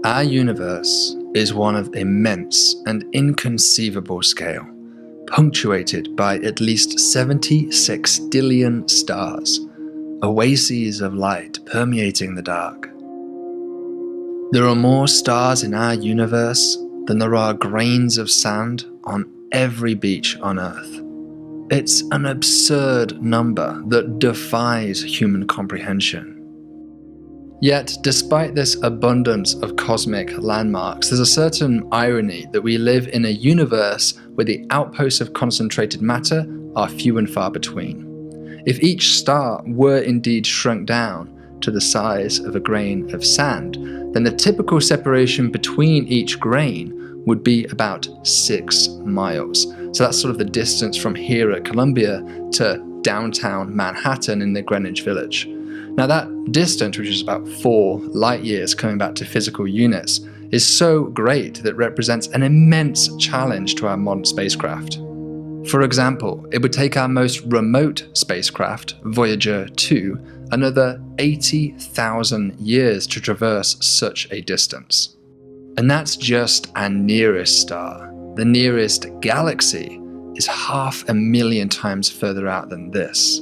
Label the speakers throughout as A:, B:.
A: Our universe is one of immense and inconceivable scale, punctuated by at least 76 sextillion stars, oases of light permeating the dark. There are more stars in our universe than there are grains of sand on every beach on Earth. It's an absurd number that defies human comprehension. Yet, despite this abundance of cosmic landmarks, there's a certain irony that we live in a universe where the outposts of concentrated matter are few and far between. If each star were indeed shrunk down to the size of a grain of sand, then the typical separation between each grain would be about 6 miles. So that's sort of the distance from here at Columbia to downtown Manhattan in the Greenwich Village. Now that distance, which is about 4 light years coming back to physical units, is so great that it represents an immense challenge to our modern spacecraft. For example, it would take our most remote spacecraft, Voyager 2, another 80,000 years to traverse such a distance. And that's just our nearest star. The nearest galaxy is 500,000 times further out than this.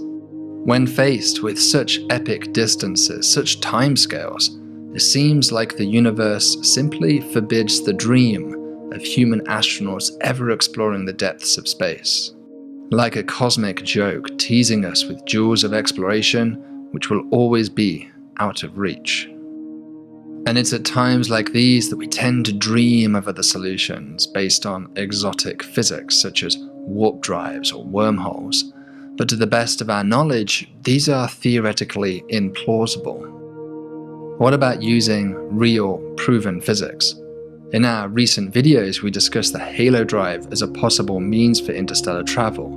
A: When faced with such epic distances, such timescales, it seems like the universe simply forbids the dream of human astronauts ever exploring the depths of space. Like a cosmic joke teasing us with jewels of exploration which will always be out of reach. And it's at times like these that we tend to dream of other solutions based on exotic physics such as warp drives or wormholes. But to the best of our knowledge, these are theoretically implausible. What about using real, proven physics? In our recent videos, we discussed the halo drive as a possible means for interstellar travel,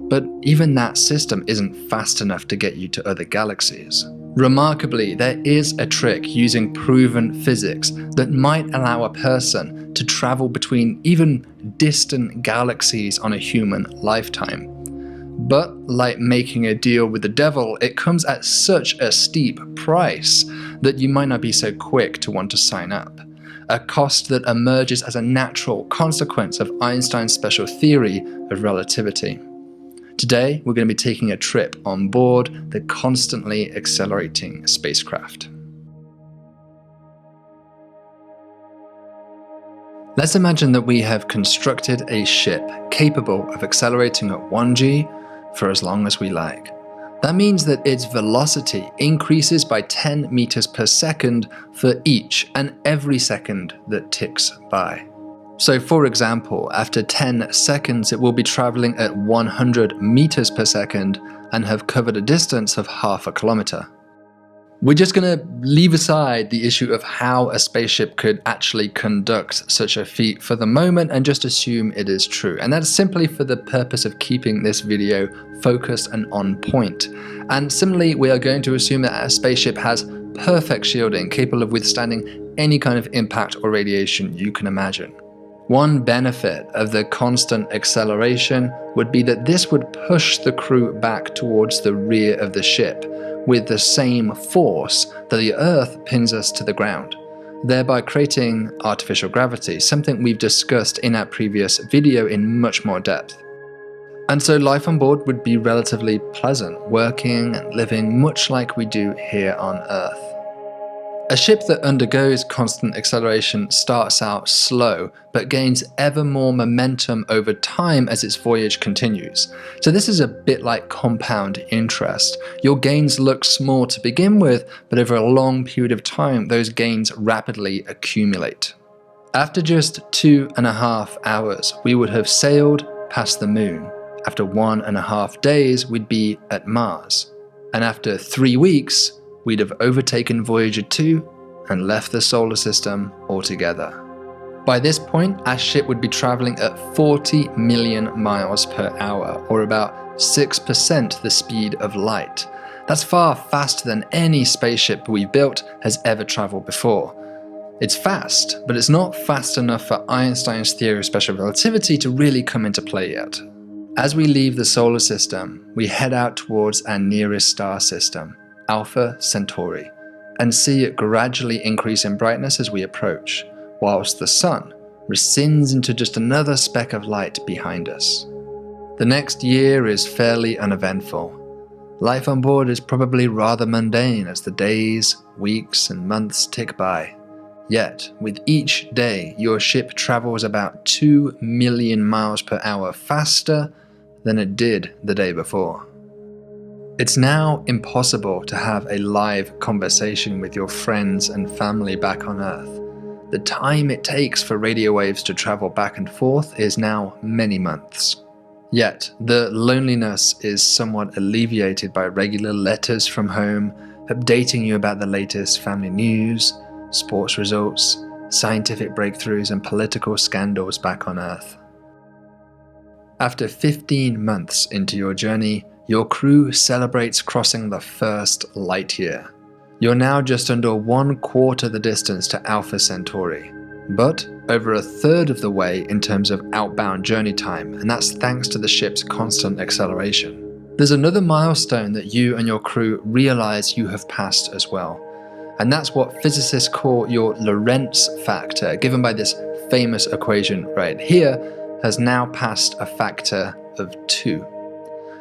A: but even that system isn't fast enough to get you to other galaxies. Remarkably, there is a trick using proven physics that might allow a person to travel between even distant galaxies on a human lifetime. But like making a deal with the devil, it comes at such a steep price that you might not be so quick to want to sign up. A cost that emerges as a natural consequence of Einstein's special theory of relativity. Today, we're going to be taking a trip on board the constantly accelerating spacecraft. Let's imagine that we have constructed a ship capable of accelerating at 1g for as long as we like. That means that its velocity increases by 10 meters per second for each and every second that ticks by. So for example, after 10 seconds it will be traveling at 100 meters per second and have covered a distance of 0.5 kilometer. We're just going to leave aside the issue of how a spaceship could actually conduct such a feat for the moment and just assume it is true. And that's simply for the purpose of keeping this video focused and on point. And similarly, we are going to assume that a spaceship has perfect shielding, capable of withstanding any kind of impact or radiation you can imagine. One benefit of the constant acceleration would be that this would push the crew back towards the rear of the ship, with the same force that the Earth pins us to the ground, thereby creating artificial gravity, something we've discussed in our previous video in much more depth. And so life on board would be relatively pleasant, working and living much like we do here on Earth. A ship that undergoes constant acceleration starts out slow, but gains ever more momentum over time as its voyage continues. So this is a bit like compound interest. Your gains look small to begin with, but over a long period of time, those gains rapidly accumulate. After just 2.5 hours, we would have sailed past the moon. After 1.5 days, we'd be at Mars. And after 3 weeks, we'd have overtaken Voyager 2 and left the solar system altogether. By this point, our ship would be traveling at 40 million miles per hour, or about 6% the speed of light. That's far faster than any spaceship we've built has ever traveled before. It's fast, but it's not fast enough for Einstein's theory of special relativity to really come into play yet. As we leave the solar system, we head out towards our nearest star system, Alpha Centauri, and see it gradually increase in brightness as we approach, whilst the sun rescinds into just another speck of light behind us. The next year is fairly uneventful. Life on board is probably rather mundane as the days, weeks, and months tick by. Yet, with each day, your ship travels about 2 million miles per hour faster than it did the day before. It's now impossible to have a live conversation with your friends and family back on Earth. The time it takes for radio waves to travel back and forth is now many months. Yet, the loneliness is somewhat alleviated by regular letters from home, updating you about the latest family news, sports results, scientific breakthroughs, and political scandals back on Earth. After 15 months into your journey, your crew celebrates crossing the first light year. You're now just under 1/4 the distance to Alpha Centauri, but over 1/3 of the way in terms of outbound journey time, and that's thanks to the ship's constant acceleration. There's another milestone that you and your crew realize you have passed as well, and that's what physicists call your Lorentz factor, given by this famous equation right here, has now passed a factor of 2.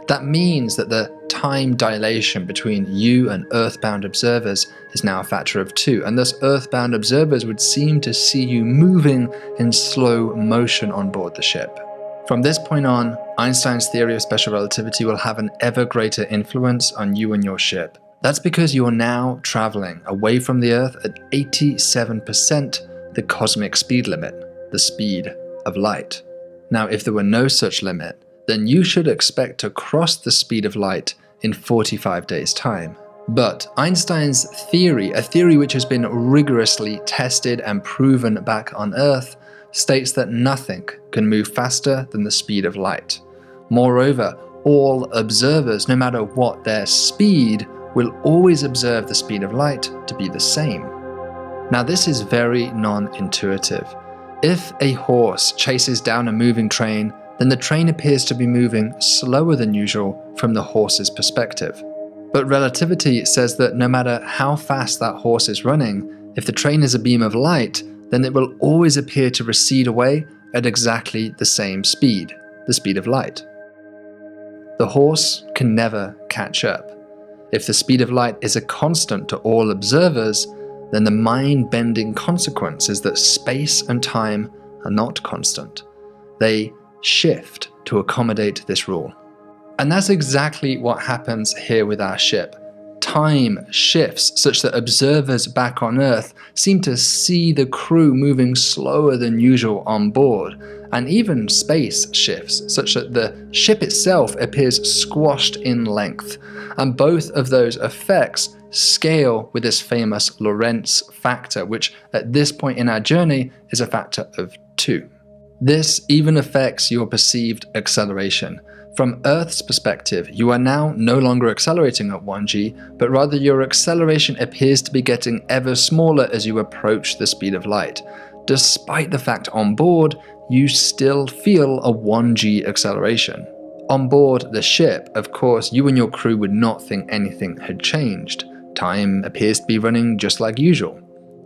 A: That means that the time dilation between you and Earthbound observers is now a factor of 2, and thus Earthbound observers would seem to see you moving in slow motion on board the ship. From this point on, Einstein's theory of special relativity will have an ever greater influence on you and your ship. That's because you are now traveling away from the Earth at 87% the cosmic speed limit, the speed of light. Now, if there were no such limit, then you should expect to cross the speed of light in 45 days' time. But Einstein's theory, a theory which has been rigorously tested and proven back on Earth, states that nothing can move faster than the speed of light. Moreover, all observers, no matter what their speed, will always observe the speed of light to be the same. Now, this is very non-intuitive. If a horse chases down a moving train, then the train appears to be moving slower than usual from the horse's perspective. But relativity says that no matter how fast that horse is running, if the train is a beam of light, then it will always appear to recede away at exactly the same speed, the speed of light. The horse can never catch up. If the speed of light is a constant to all observers, then the mind-bending consequence is that space and time are not constant. They shift to accommodate this rule. And that's exactly what happens here with our ship. Time shifts such that observers back on Earth seem to see the crew moving slower than usual on board, and even space shifts such that the ship itself appears squashed in length, and both of those effects scale with this famous Lorentz factor, which at this point in our journey is a factor of 2. This even affects your perceived acceleration. From Earth's perspective, you are now no longer accelerating at 1g, but rather your acceleration appears to be getting ever smaller as you approach the speed of light. Despite the fact on board, you still feel a 1g acceleration. On board the ship, of course, you and your crew would not think anything had changed. Time appears to be running just like usual.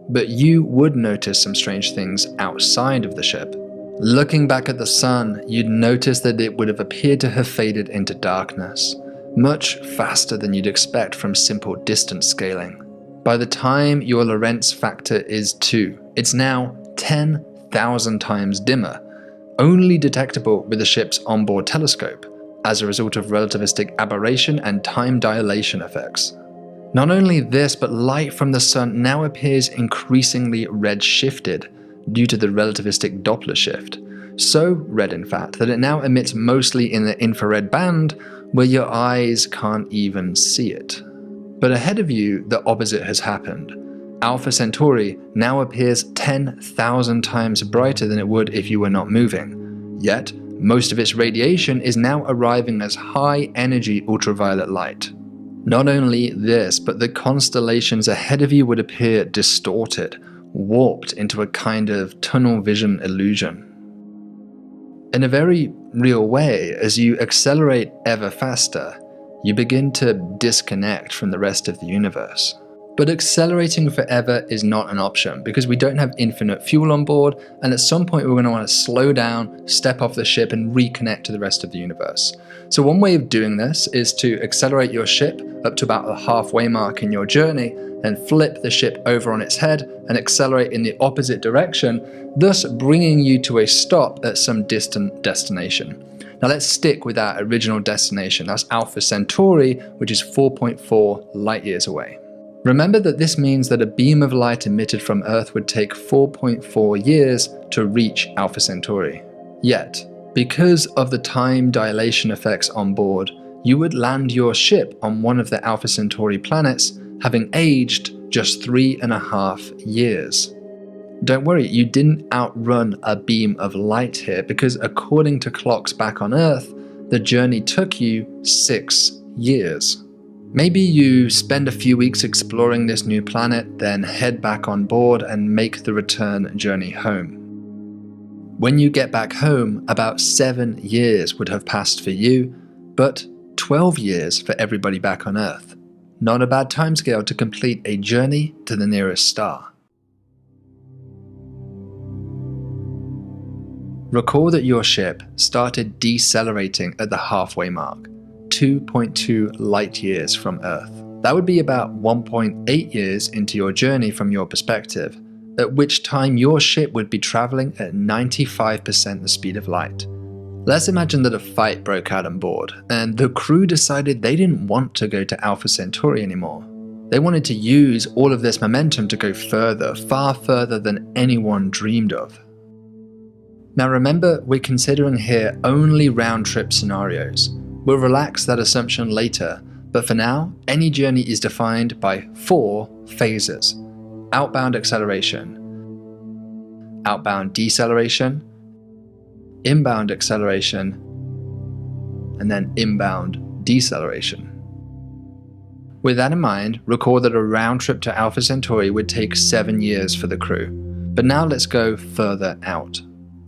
A: But you would notice some strange things outside of the ship. Looking back at the sun, you'd notice that it would have appeared to have faded into darkness, much faster than you'd expect from simple distance scaling. By the time your Lorentz factor is 2, it's now 10,000 times dimmer, only detectable with the ship's onboard telescope, as a result of relativistic aberration and time dilation effects. Not only this, but light from the sun now appears increasingly red-shifted, due to the relativistic Doppler shift. So red in fact that it now emits mostly in the infrared band where your eyes can't even see it. But ahead of you, the opposite has happened. Alpha Centauri now appears 10,000 times brighter than it would if you were not moving. Yet, most of its radiation is now arriving as high-energy ultraviolet light. Not only this, but the constellations ahead of you would appear distorted, warped into a kind of tunnel vision illusion. In a very real way, as you accelerate ever faster, you begin to disconnect from the rest of the universe. But accelerating forever is not an option because we don't have infinite fuel on board, and at some point we're going to want to slow down, step off the ship, and reconnect to the rest of the universe. So one way of doing this is to accelerate your ship up to about the halfway mark in your journey, then flip the ship over on its head and accelerate in the opposite direction, thus bringing you to a stop at some distant destination. Now let's stick with our original destination. That's Alpha Centauri, which is 4.4 light years away. Remember that this means that a beam of light emitted from Earth would take 4.4 years to reach Alpha Centauri. Yet, because of the time dilation effects on board, you would land your ship on one of the Alpha Centauri planets, having aged just 3.5 years. Don't worry, you didn't outrun a beam of light here, because according to clocks back on Earth, the journey took you 6 years. Maybe you spend a few weeks exploring this new planet, then head back on board and make the return journey home. When you get back home, about 7 years would have passed for you, but 12 years for everybody back on Earth. Not a bad timescale to complete a journey to the nearest star. Recall that your ship started decelerating at the halfway mark, 2.2 light years from Earth. That would be about 1.8 years into your journey from your perspective, at which time your ship would be traveling at 95% the speed of light. Let's imagine that a fight broke out on board, and the crew decided they didn't want to go to Alpha Centauri anymore. They wanted to use all of this momentum to go further, far further than anyone dreamed of. Now remember, we're considering here only round-trip scenarios. We'll relax that assumption later, but for now, any journey is defined by 4 phases: outbound acceleration, outbound deceleration, inbound acceleration, and then inbound deceleration. With that in mind, recall that a round trip to Alpha Centauri would take 7 years for the crew. But now let's go further out.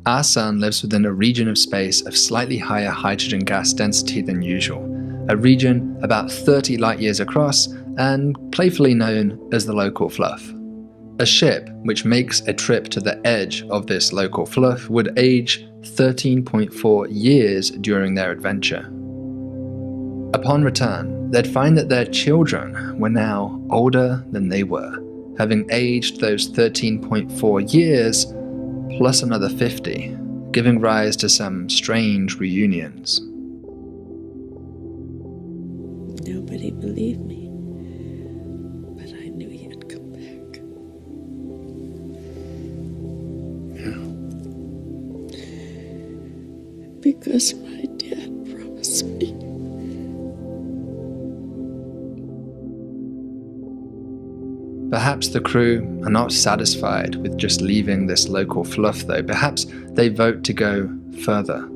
A: Our sun lives within a region of space of slightly higher hydrogen gas density than usual, a region about 30 light years across and playfully known as the local fluff. A ship which makes a trip to the edge of this local fluff would age 13.4 years during their adventure. Upon return, they'd find that their children were now older than they were, having aged those 13.4 years plus another 50, giving rise to some strange reunions.
B: Nobody believed me, but I knew he'd come back.
A: Yeah.
B: Because my dad promised me.
A: Perhaps the crew are not satisfied with just leaving this local fluff though. Perhaps they vote to go further.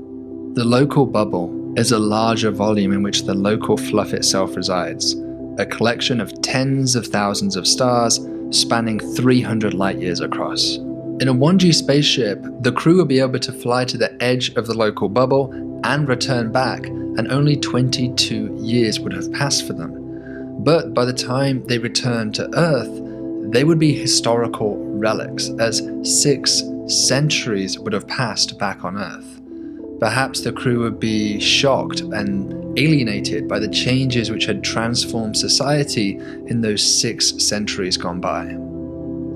A: The local bubble is a larger volume in which the local fluff itself resides, a collection of tens of thousands of stars spanning 300 light years across. In a 1G spaceship, the crew will be able to fly to the edge of the local bubble and return back, and only 22 years would have passed for them. But by the time they return to Earth, they would be historical relics, as 6 centuries would have passed back on Earth. Perhaps the crew would be shocked and alienated by the changes which had transformed society in those 6 centuries gone by.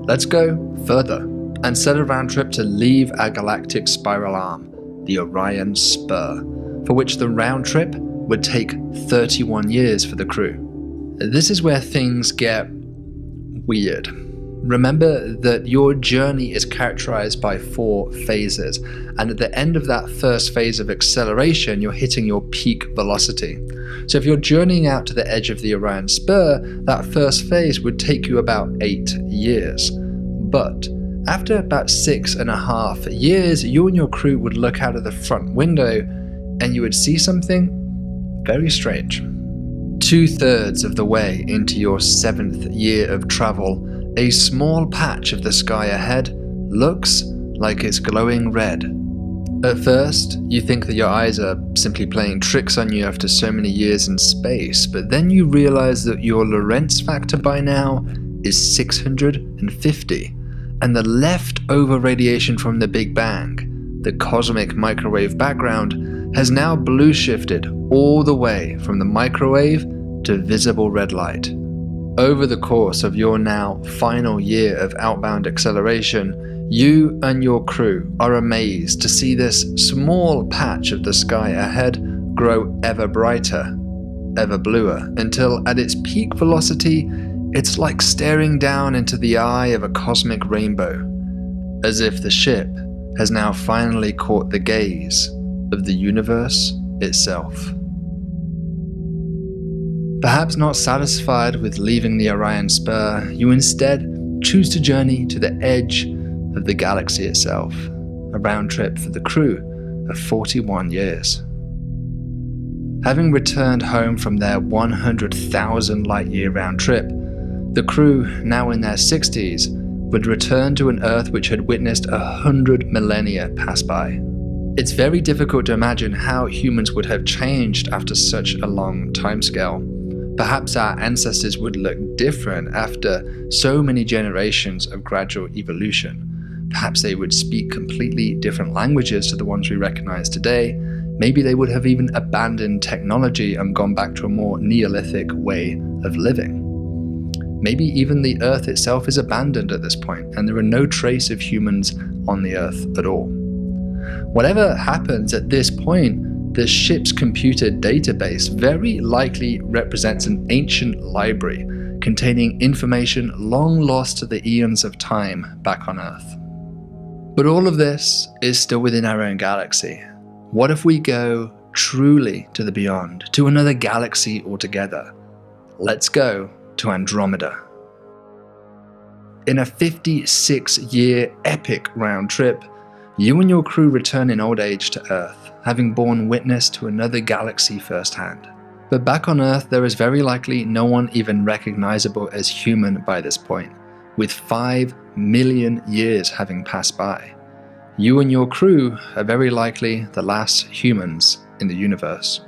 A: Let's go further and set a round trip to leave our galactic spiral arm, the Orion Spur, for which the round trip would take 31 years for the crew. This is where things get weird. Remember that your journey is characterized by 4 phases, and at the end of that first phase of acceleration, you're hitting your peak velocity. So if you're journeying out to the edge of the Orion Spur, that first phase would take you about 8 years. But after about 6.5 years, you and your crew would look out of the front window and you would see something very strange. 2/3 of the way into your 7th year of travel, a small patch of the sky ahead looks like it's glowing red. At first, you think that your eyes are simply playing tricks on you after so many years in space, but then you realize that your Lorentz factor by now is 650, and the leftover radiation from the Big Bang, the cosmic microwave background, has now blue shifted all the way from the microwave to visible red light. Over the course of your now final year of outbound acceleration, you and your crew are amazed to see this small patch of the sky ahead grow ever brighter, ever bluer, until at its peak velocity, it's like staring down into the eye of a cosmic rainbow, as if the ship has now finally caught the gaze of the universe itself. Perhaps not satisfied with leaving the Orion Spur, you instead choose to journey to the edge of the galaxy itself, a round trip for the crew of 41 years. Having returned home from their 100,000 light-year round trip, the crew, now in their 60s, would return to an Earth which had witnessed 100 millennia pass by. It's very difficult to imagine how humans would have changed after such a long timescale. Perhaps our ancestors would look different after so many generations of gradual evolution. Perhaps they would speak completely different languages to the ones we recognize today. Maybe they would have even abandoned technology and gone back to a more Neolithic way of living. Maybe even the Earth itself is abandoned at this point, and there are no trace of humans on the Earth at all. Whatever happens at this point, the ship's computer database very likely represents an ancient library containing information long lost to the eons of time back on Earth. But all of this is still within our own galaxy. What if we go truly to the beyond, to another galaxy altogether? Let's go to Andromeda. In a 56-year epic round trip, you and your crew return in old age to Earth, having borne witness to another galaxy firsthand. But back on Earth, there is very likely no one even recognizable as human by this point, with 5 million years having passed by. You and your crew are very likely the last humans in the universe.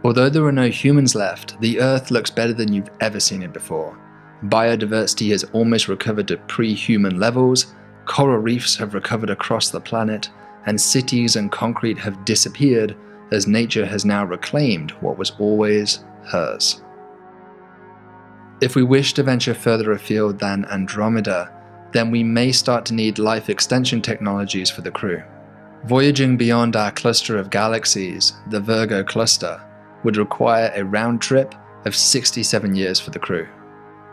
A: Although there are no humans left, the Earth looks better than you've ever seen it before. Biodiversity has almost recovered to pre-human levels, coral reefs have recovered across the planet, and cities and concrete have disappeared as nature has now reclaimed what was always hers. If we wish to venture further afield than Andromeda, then we may start to need life extension technologies for the crew. Voyaging beyond our cluster of galaxies, the Virgo cluster, would require a round trip of 67 years for the crew.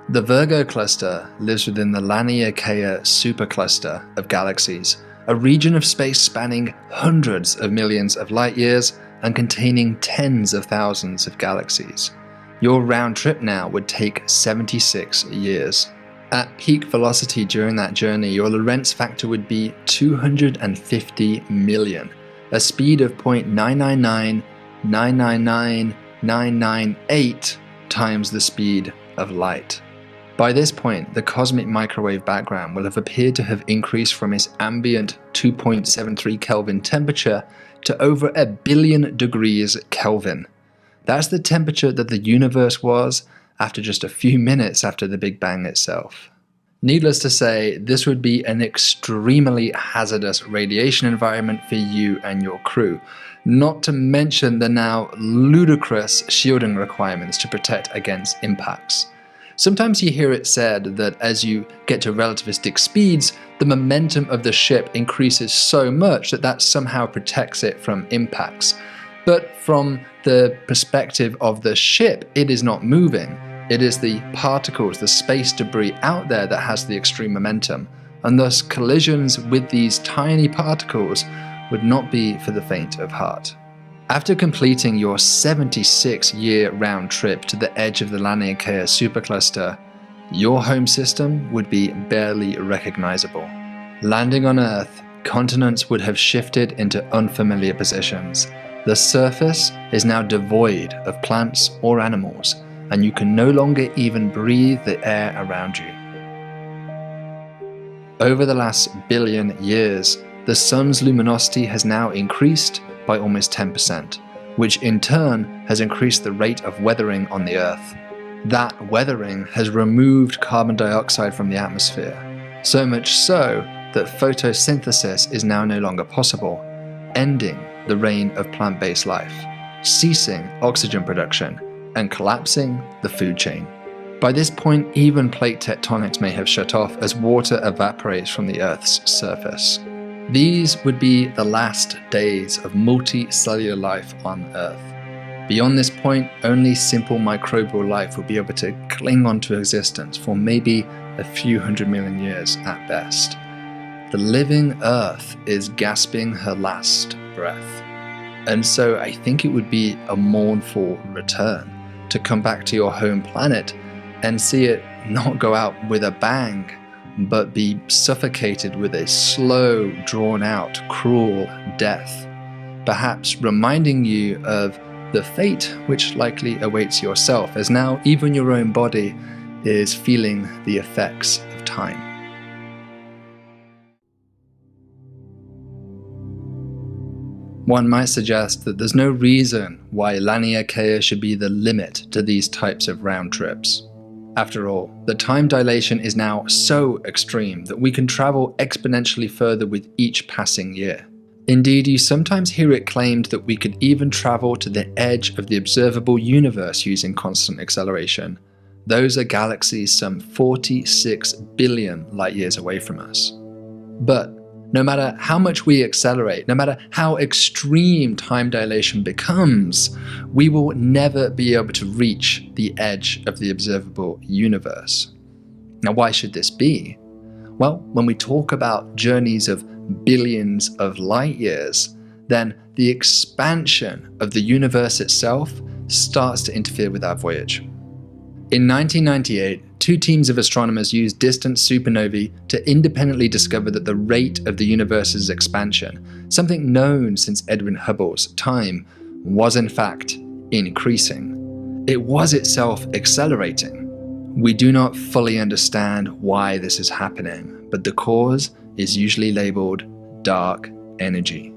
A: The Virgo cluster lives within the Laniakea supercluster of galaxies, a region of space spanning hundreds of millions of light years and containing tens of thousands of galaxies. Your round trip now would take 76 years. At peak velocity during that journey, your Lorentz factor would be 250 million, a speed of 0.999999998 times the speed of light. By this point, the cosmic microwave background will have appeared to have increased from its ambient 2.73 Kelvin temperature to over 1 billion degrees Kelvin. That's the temperature that the universe was after just a few minutes after the Big Bang itself. Needless to say, this would be an extremely hazardous radiation environment for you and your crew, not to mention the now ludicrous shielding requirements to protect against impacts. Sometimes you hear it said that as you get to relativistic speeds, the momentum of the ship increases so much that somehow protects it from impacts. But from the perspective of the ship, it is not moving. It is the particles, the space debris out there that has the extreme momentum, and thus collisions with these tiny particles would not be for the faint of heart. After completing your 76-year round trip to the edge of the Laniakea supercluster, your home system would be barely recognizable. Landing on Earth, continents would have shifted into unfamiliar positions. The surface is now devoid of plants or animals, and you can no longer even breathe the air around you. Over the last billion years, the sun's luminosity has now increased by almost 10%, which in turn has increased the rate of weathering on the Earth. That weathering has removed carbon dioxide from the atmosphere, so much so that photosynthesis is now no longer possible, ending the reign of plant-based life, ceasing oxygen production, and collapsing the food chain. By this point, even plate tectonics may have shut off as water evaporates from the Earth's surface. These would be the last days of multicellular life on Earth. Beyond this point, only simple microbial life would be able to cling on to existence for maybe a few 100 million years at best. The living Earth is gasping her last breath. And so I think it would be a mournful return to come back to your home planet and see it not go out with a bang, but be suffocated with a slow, drawn-out, cruel death, perhaps reminding you of the fate which likely awaits yourself, as now even your own body is feeling the effects of time. One might suggest that there's no reason why Laniakea should be the limit to these types of round trips. After all, the time dilation is now so extreme that we can travel exponentially further with each passing year. Indeed, you sometimes hear it claimed that we could even travel to the edge of the observable universe using constant acceleration. Those are galaxies some 46 billion light years away from us. But no matter how much we accelerate, no matter how extreme time dilation becomes, we will never be able to reach the edge of the observable universe. Now, why should this be? Well, when we talk about journeys of billions of light years, then the expansion of the universe itself starts to interfere with our voyage. In 1998, two teams of astronomers used distant supernovae to independently discover that the rate of the universe's expansion, something known since Edwin Hubble's time, was in fact increasing. It was itself accelerating. We do not fully understand why this is happening, but the cause is usually labeled dark energy.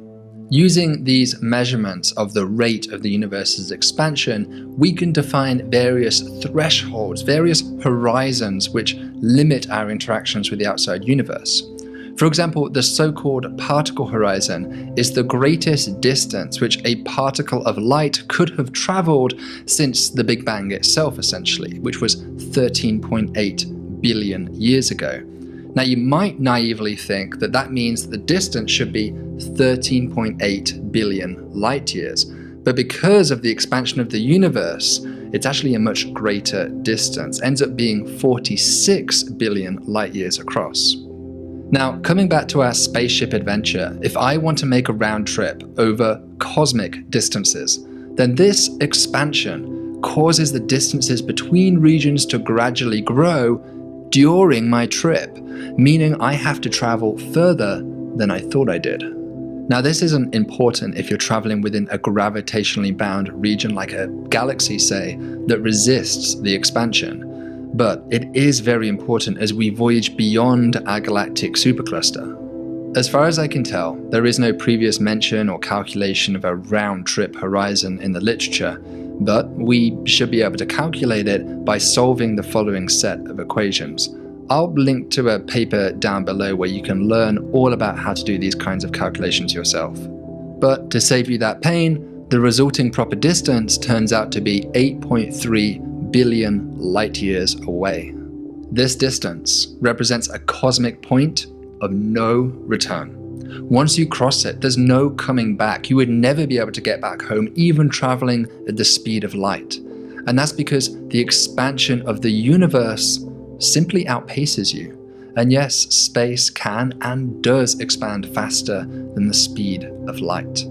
A: Using these measurements of the rate of the universe's expansion, we can define various thresholds, various horizons which limit our interactions with the outside universe. For example, the so-called particle horizon is the greatest distance which a particle of light could have traveled since the Big Bang itself, essentially, which was 13.8 billion years ago. Now, you might naively think that that means that the distance should be 13.8 billion light years, but because of the expansion of the universe, it's actually a much greater distance, ends up being 46 billion light years across. Now, coming back to our spaceship adventure, if I want to make a round trip over cosmic distances, then this expansion causes the distances between regions to gradually grow during my trip, meaning I have to travel further than I thought I did. Now, this isn't important if you're traveling within a gravitationally bound region like a galaxy, say, that resists the expansion, but it is very important as we voyage beyond our galactic supercluster. As far as I can tell, there is no previous mention or calculation of a round-trip horizon in the literature, but we should be able to calculate it by solving the following set of equations. I'll link to a paper down below where you can learn all about how to do these kinds of calculations yourself. But to save you that pain, the resulting proper distance turns out to be 8.3 billion light years away. This distance represents a cosmic point of no return. Once you cross it, there's no coming back. You would never be able to get back home, even traveling at the speed of light. And that's because the expansion of the universe simply outpaces you. And yes, space can and does expand faster than the speed of light.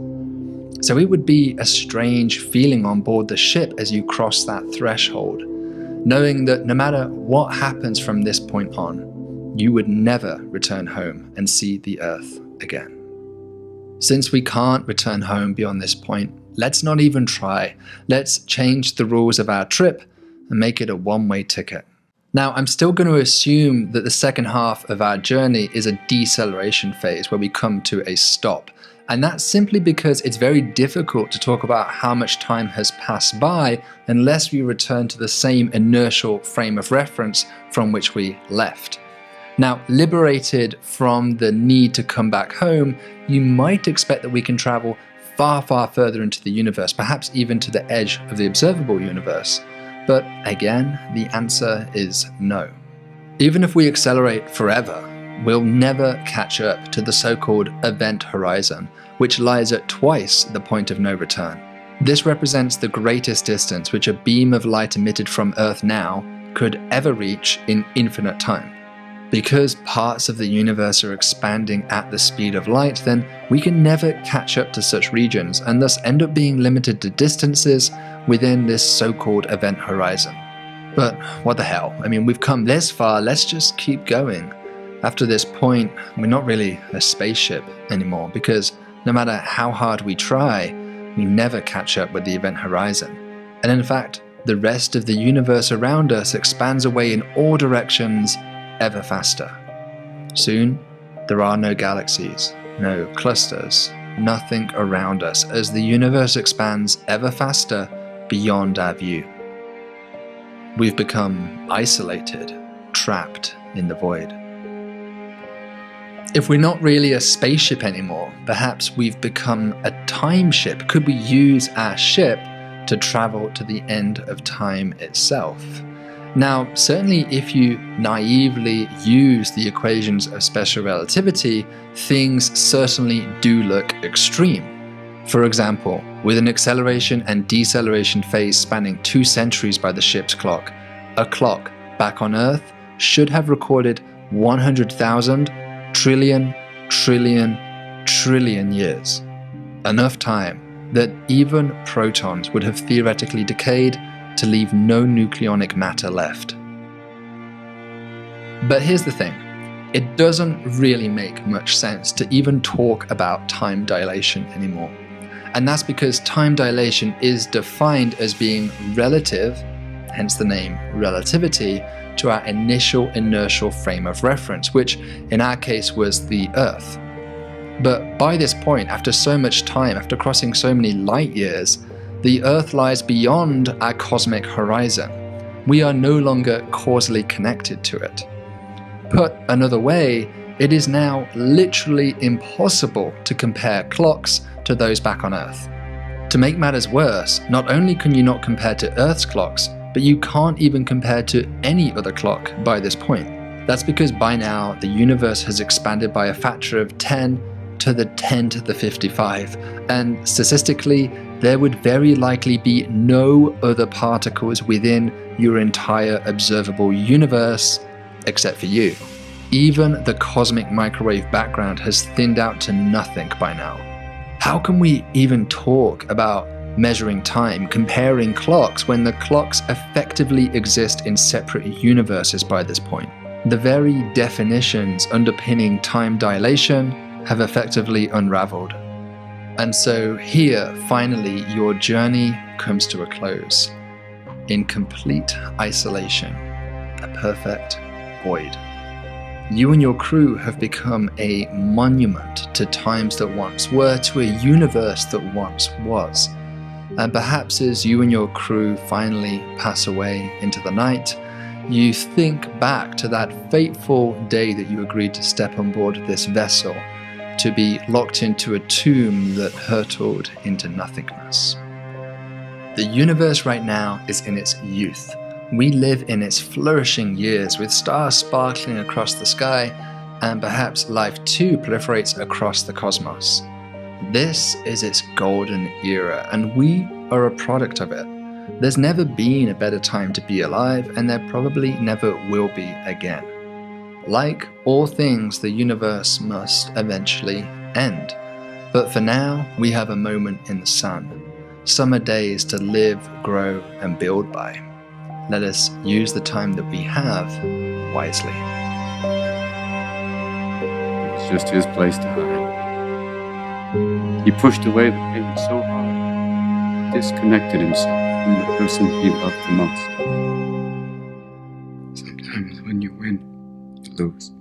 A: So it would be a strange feeling on board the ship as you cross that threshold, knowing that no matter what happens from this point on, you would never return home and see the Earth again. Since we can't return home beyond this point, let's not even try. Let's change the rules of our trip and make it a one-way ticket. Now, I'm still going to assume that the second half of our journey is a deceleration phase where we come to a stop. And that's simply because it's very difficult to talk about how much time has passed by unless we return to the same inertial frame of reference from which we left. Now, liberated from the need to come back home, you might expect that we can travel far, far further into the universe, perhaps even to the edge of the observable universe. But again, the answer is no. Even if we accelerate forever, we'll never catch up to the so-called event horizon, which lies at twice the point of no return. This represents the greatest distance which a beam of light emitted from Earth now could ever reach in infinite time. Because parts of the universe are expanding at the speed of light, then we can never catch up to such regions and thus end up being limited to distances within this so-called event horizon. But what the hell? I mean, we've come this far, let's just keep going. After this point, we're not really a spaceship anymore, because no matter how hard we try, we never catch up with the event horizon. And in fact, the rest of the universe around us expands away in all directions ever faster. Soon, there are no galaxies, no clusters, nothing around us as the universe expands ever faster beyond our view. We've become isolated, trapped in the void. If we're not really a spaceship anymore, perhaps we've become a time ship. Could we use our ship to travel to the end of time itself? Now, certainly if you naively use the equations of special relativity, things certainly do look extreme. For example, with an acceleration and deceleration phase spanning 2 centuries by the ship's clock, a clock back on Earth should have recorded 100,000 trillion years. Enough time that even protons would have theoretically decayed to leave no nucleonic matter left. But here's the thing, it doesn't really make much sense to even talk about time dilation anymore. And that's because time dilation is defined as being relative, hence the name relativity, to our initial inertial frame of reference, which in our case was the Earth. But by this point, after so much time, after crossing so many light years, the Earth lies beyond our cosmic horizon. We are no longer causally connected to it. Put another way, it is now literally impossible to compare clocks to those back on Earth. To make matters worse, not only can you not compare to Earth's clocks, but you can't even compare to any other clock by this point. That's because by now the universe has expanded by a factor of 10 to the 10 to the 55, and statistically, there would very likely be no other particles within your entire observable universe except for you. Even the cosmic microwave background has thinned out to nothing by now. How can we even talk about measuring time, comparing clocks, when the clocks effectively exist in separate universes by this point? The very definitions underpinning time dilation have effectively unraveled. And so here, finally, your journey comes to a close. In complete isolation, a perfect void. You and your crew have become a monument to times that once were, to a universe that once was. And perhaps as you and your crew finally pass away into the night, you think back to that fateful day that you agreed to step on board this vessel, to be locked into a tomb that hurtled into nothingness. The universe right now is in its youth. We live in its flourishing years with stars sparkling across the sky, and perhaps life too proliferates across the cosmos. This is its golden era, and we are a product of it. There's never been a better time to be alive, and there probably never will be again. Like all things, the universe must eventually end. But for now, we have a moment in the sun. Summer days to live, grow, and build by. Let us use the time that we have wisely.
C: It's just his place to hide. He pushed away the pain so hard, disconnected himself from the person he loved the most.
A: It's okay.
C: when you win, you lose.